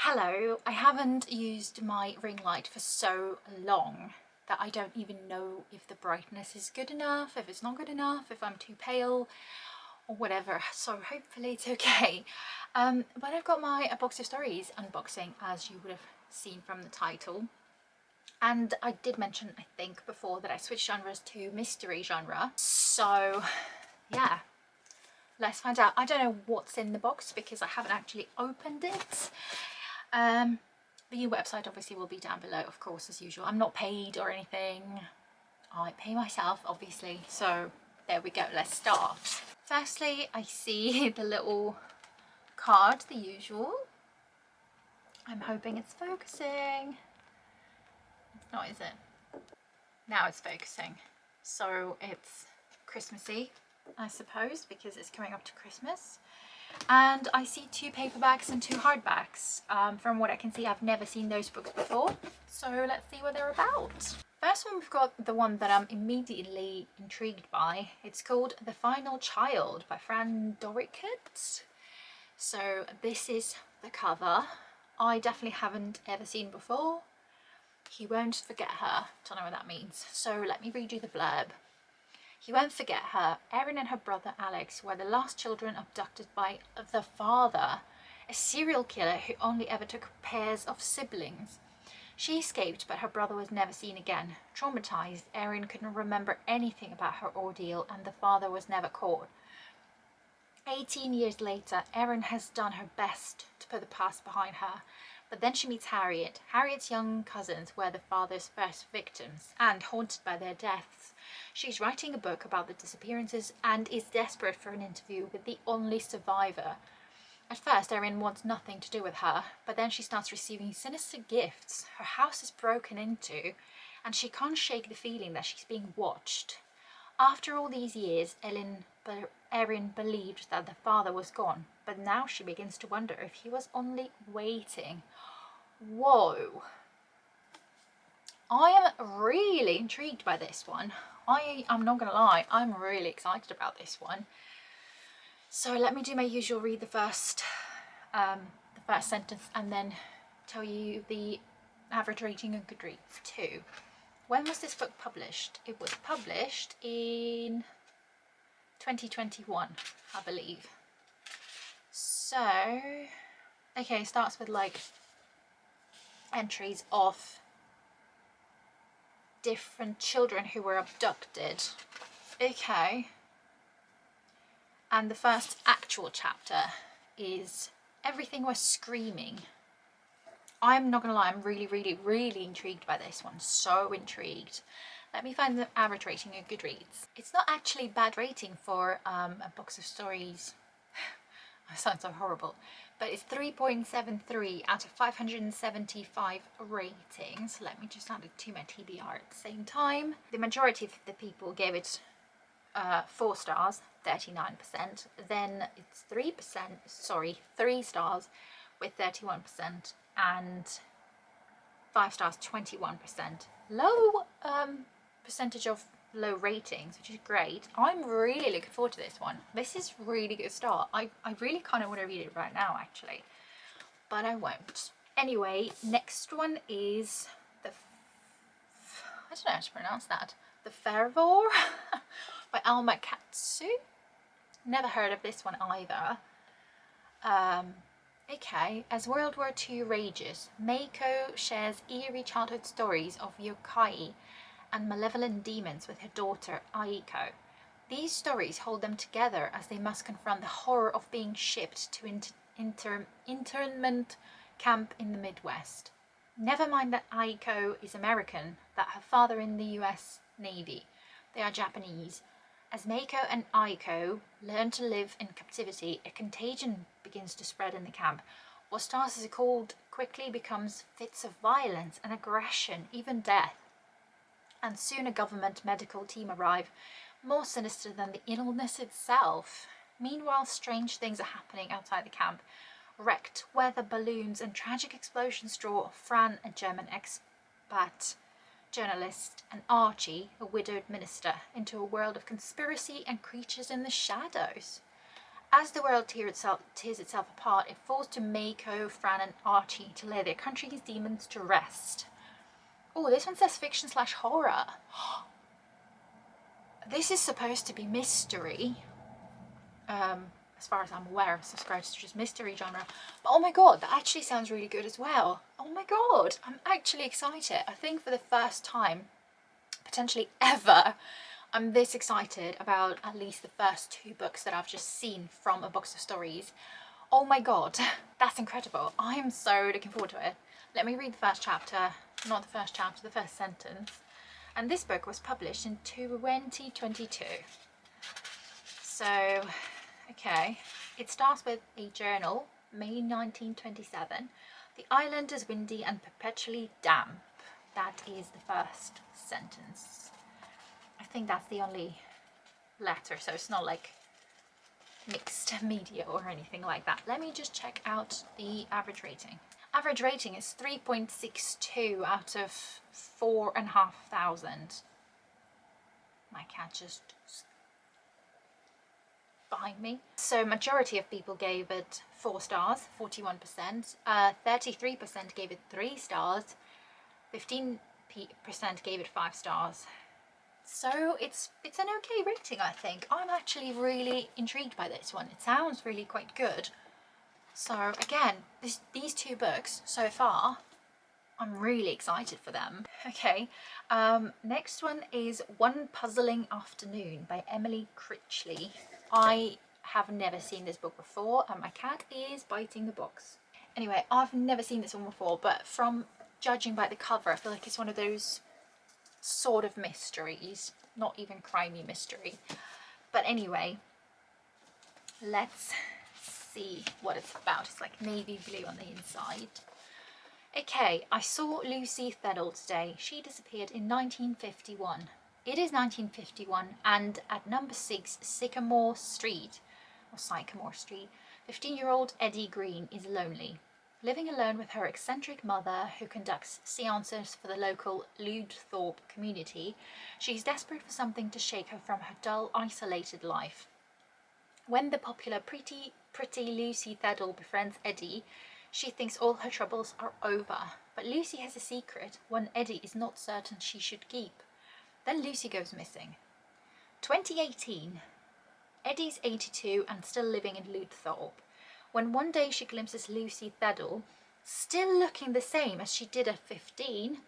Hello, I haven't used my ring light for so long that I don't even know if the brightness is good enough, if it's not good enough, if I'm too pale or whatever, so hopefully it's okay. But I've got my A Box of Stories unboxing, as you would have seen from the title. And I did mention, I think, before that I switched genres to mystery genre. So yeah, let's find out. I don't know what's in the box because I haven't actually opened it. The website obviously will be down below, of course, as usual. I'm not paid or anything. I pay myself, obviously. So there we go, let's start. Firstly, I see the little card, the usual. I'm hoping it's focusing. It's not, is it? Now it's focusing. So it's Christmassy, I suppose, because it's coming up to Christmas. And I see 2 paperbacks and 2 hardbacks. From what I can see, I've never seen those books before, so let's see what they're about. First one, we've got the one that I'm immediately intrigued by. It's called The Final Child by Fran Doriket. So this is the cover. I definitely haven't ever seen before. He won't forget her. Don't know what that means. So let me read you the blurb. He won't forget her. Erin and her brother Alex were the last children abducted by the father, a serial killer who only ever took pairs of siblings. She escaped, but her brother was never seen again. Traumatized, Erin couldn't remember anything about her ordeal, and the father was never caught. 18 years later, Erin has done her best to put the past behind her, but then she meets Harriet. Harriet's young cousins were the father's first victims, and haunted by their deaths. She's writing a book about the disappearances and is desperate for an interview with the only survivor. At first, Erin wants nothing to do with her, but then she starts receiving sinister gifts. Her house is broken into, and she can't shake the feeling that she's being watched. After all these years, Erin believed that the father was gone, but now she begins to wonder if he was only waiting. Whoa! I am really intrigued by this one. I'm not gonna lie, I'm really excited about this one. So let me do my usual, read the first sentence and then tell you the average rating on Goodreads too. When was this book published? It was published in 2021, I believe. So, okay, it starts with like entries of different children who were abducted. Okay. And the first actual chapter is Everything Was Screaming. I'm not gonna lie, I'm really intrigued by this one. So intrigued. Let me find the average rating of Goodreads. It's not actually a bad rating for A Box of Stories. That sounds so horrible. But it's 3.73 out of 575 ratings. Let me just add it to my TBR at the same time. The majority of the people gave it 4 stars, 39%. Then it's 3 stars with 31%, and 5 stars, 21%. Low percentage of low ratings, which is great. I'm really looking forward to this one. This is really good start. I really kind of want to read it right now actually, but I won't. Anyway, next one is I don't know how to pronounce that. The Fervor by Alma Katsu. Never heard of this one either. Okay, as World War II rages, Meiko shares eerie childhood stories of yokai and malevolent demons with her daughter Aiko. These stories hold them together as they must confront the horror of being shipped to internment camp in the Midwest. Never mind that Aiko is American, that her father in the US Navy. They are Japanese. As Meiko and Aiko learn to live in captivity, a contagion begins to spread in the camp. What starts as a cold quickly becomes fits of violence and aggression, even death. And soon a government medical team arrive, more sinister than the illness itself. Meanwhile, strange things are happening outside the camp. Wrecked weather balloons and tragic explosions draw Fran, a German expat journalist, and Archie, a widowed minister, into a world of conspiracy and creatures in the shadows. As the world tears itself apart, it falls to Mako, Fran and Archie to lay their country's demons to rest. Oh, this one says fiction / horror. This is supposed to be mystery. As far as I'm aware, I've subscribed to just mystery genre. But oh my god, that actually sounds really good as well. Oh my god, I'm actually excited. I think for the first time, potentially ever, I'm this excited about at least the first 2 books that I've just seen from A Box of Stories. Oh my god, that's incredible. I am so looking forward to it. Let me read the first chapter, not the first chapter, the first sentence. And this book was published in 2022. So, okay. It starts with a journal, May 1927. The island is windy and perpetually damp. That is the first sentence. I think that's the only letter, so it's not like mixed media or anything like that. Let me just check out the average rating. Average rating is 3.62 out of 4,500. My cat just behind me. So majority of people gave it 4 stars, 41%. 33% gave it 3 stars. 15% gave it 5 stars. So it's an okay rating, I think. I'm actually really intrigued by this one. It sounds really quite good. So again, these 2 books so far, I'm really excited for them. Okay, next one is One Puzzling Afternoon by Emily Critchley. I have never seen this book before, and my cat is biting the box. Anyway, I've never seen this one before, but from judging by the cover, I feel like it's one of those sort of mysteries, not even crimey mystery. But anyway, let's see what it's about. It's like navy blue on the inside. Okay, I saw Lucy Theddle today. She disappeared in 1951. It is 1951, and at number 6 Sycamore Street, 15-year-old Eddie Green is lonely. Living alone with her eccentric mother, who conducts seances for the local Ludthorpe community, she is desperate for something to shake her from her dull, isolated life. When the popular pretty Lucy Theddle befriends Eddie, she thinks all her troubles are over. But Lucy has a secret, one Eddie is not certain she should keep. Then Lucy goes missing. 2018. Eddie's 82 and still living in Ludthorpe. When one day she glimpses Lucy Theddle, still looking the same as she did at 15,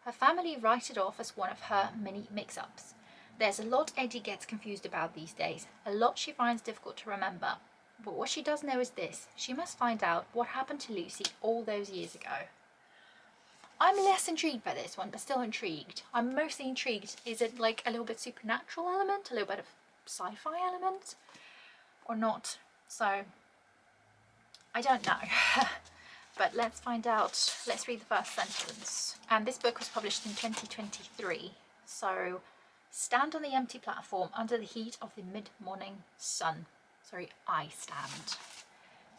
her family write it off as one of her many mix-ups. There's a lot Eddie gets confused about these days, a lot she finds difficult to remember. But what she does know is this: she must find out what happened to Lucy all those years ago. I'm less intrigued by this one, but still intrigued. I'm mostly intrigued, is it like a little bit supernatural element, a little bit of sci-fi element, or not? So I don't know. But let's find out. Let's read the first sentence. And this book was published in 2023. So, stand on the empty platform under the heat of the mid-morning sun. Sorry, I stand.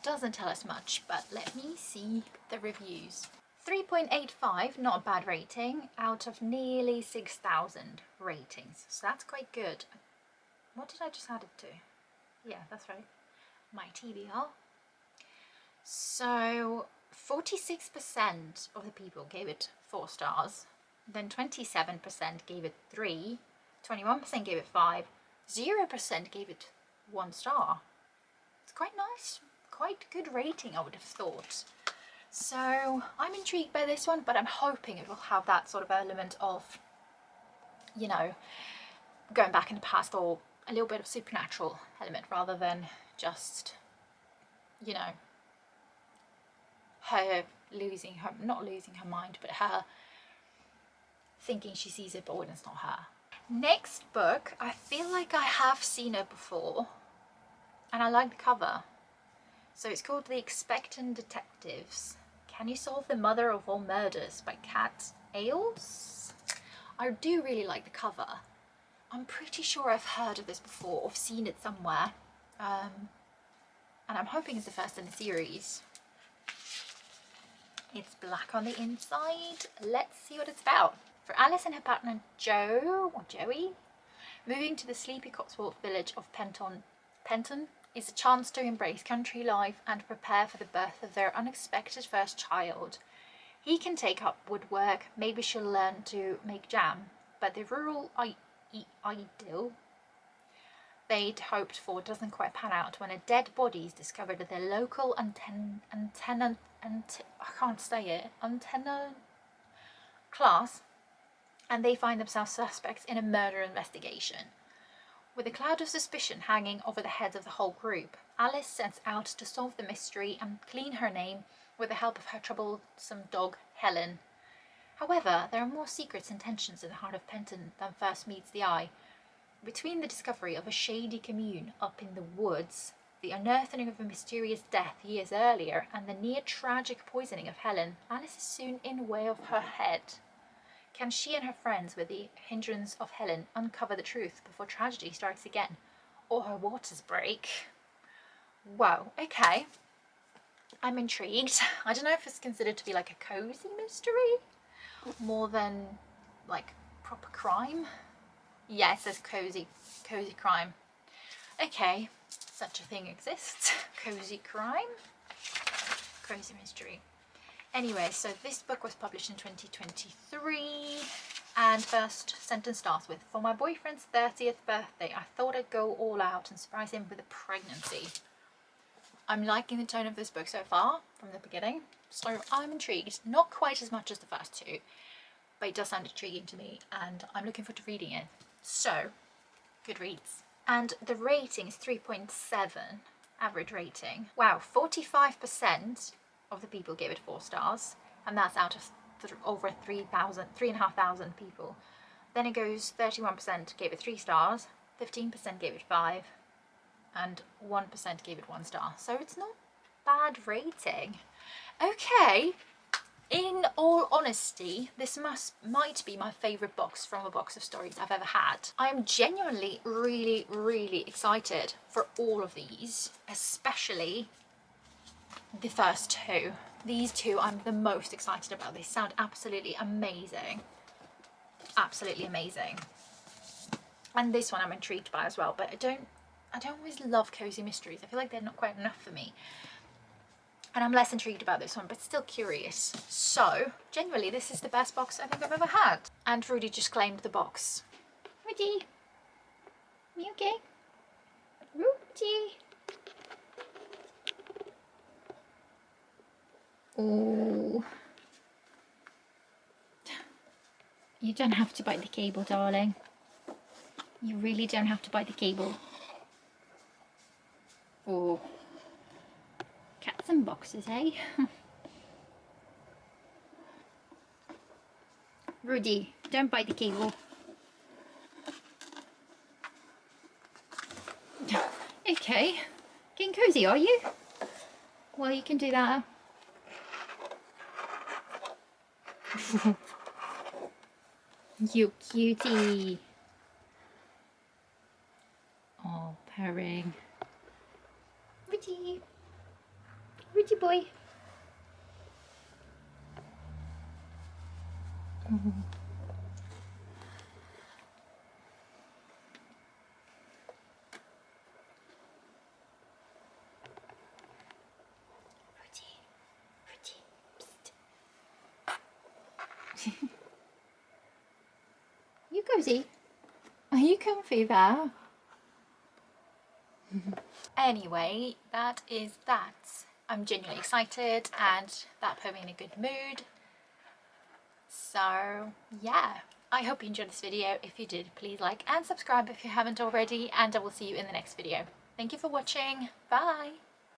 Doesn't tell us much, but let me see the reviews. 3.85, not a bad rating, out of nearly 6,000 ratings. So that's quite good. What did I just add it to? Yeah, that's right. My TBR. So 46% of the people gave it 4 stars, then 27% gave it 3, 21% gave it 5, 0% gave it 1 star. It's quite nice, quite good rating, I would have thought. So I'm intrigued by this one, but I'm hoping it will have that sort of element of, you know, going back in the past, or a little bit of supernatural element rather than just, you know, her not losing her mind, but her thinking she sees it but when it's not her. Next book, I feel like I have seen it before and I like the cover. So it's called The Expectant Detectives. Can You Solve the Mother of All Murders by Kat Ailes? I do really like the cover. I'm pretty sure I've heard of this before or seen it somewhere. And I'm hoping it's the first in the series. It's black on the inside. Let's see what it's about. For Alice and her partner Joey, moving to the sleepy Cotswold village of Penton, is a chance to embrace country life and prepare for the birth of their unexpected first child. He can take up woodwork, maybe she'll learn to make jam, but the rural idyll they'd hoped for doesn't quite pan out when a dead body is discovered at their local antenna class, and they find themselves suspects in a murder investigation. With a cloud of suspicion hanging over the heads of the whole group, Alice sets out to solve the mystery and clean her name with the help of her troublesome dog, Helen. However, there are more secrets and tensions in the heart of Penton than first meets the eye. Between the discovery of a shady commune up in the woods, the unearthing of a mysterious death years earlier, and the near-tragic poisoning of Helen, Alice is soon in way of her head. Can she and her friends, with the hindrance of Helen, uncover the truth before tragedy strikes again, or her waters break? Whoa, okay. I'm intrigued. I don't know if it's considered to be like a cozy mystery, more than like proper crime. Yeah, it says cozy crime. Okay, such a thing exists. Cozy crime, cozy mystery. Anyway, so this book was published in 2023, and first sentence starts with, "For my boyfriend's 30th birthday, I thought I'd go all out and surprise him with a pregnancy." I'm liking the tone of this book so far from the beginning, so I'm intrigued. Not quite as much as the first two, but it does sound intriguing to me, and I'm looking forward to reading it. So, good reads. And the rating is 3.7, average rating. Wow, 45% of the people gave it 4 stars, and that's out of over 3,500 people. Then it goes 31% gave it 3 stars, 15% gave it 5, and 1% gave it 1 star. So it's not bad rating. Okay, in all honesty, this might be my favourite box from a box of stories I've ever had. I am genuinely really excited for all of these, especially the first two. These two I'm the most excited about. They sound absolutely amazing. Absolutely amazing. And this one I'm intrigued by as well, but I don't always love cozy mysteries. I feel like they're not quite enough for me. And I'm less intrigued about this one, but still curious. So, genuinely, this is the best box I think I've ever had. And Rudy just claimed the box. Rudy? You okay? Rudy? Oh. You don't have to bite the cable, darling. You really don't have to bite the cable. Oh. Cats and boxes, eh? Rudy, don't bite the cable. Okay. Getting cozy, are you? Well, you can do that. You cutie. Oh, purring. Rudy. Rudy boy. You cozy? Are you comfy there? Anyway, that is that. I'm genuinely excited and that put me in a good mood. So yeah, I hope you enjoyed this video. If you did, please like and subscribe if you haven't already, and I will see you in the next video. Thank you for watching. Bye!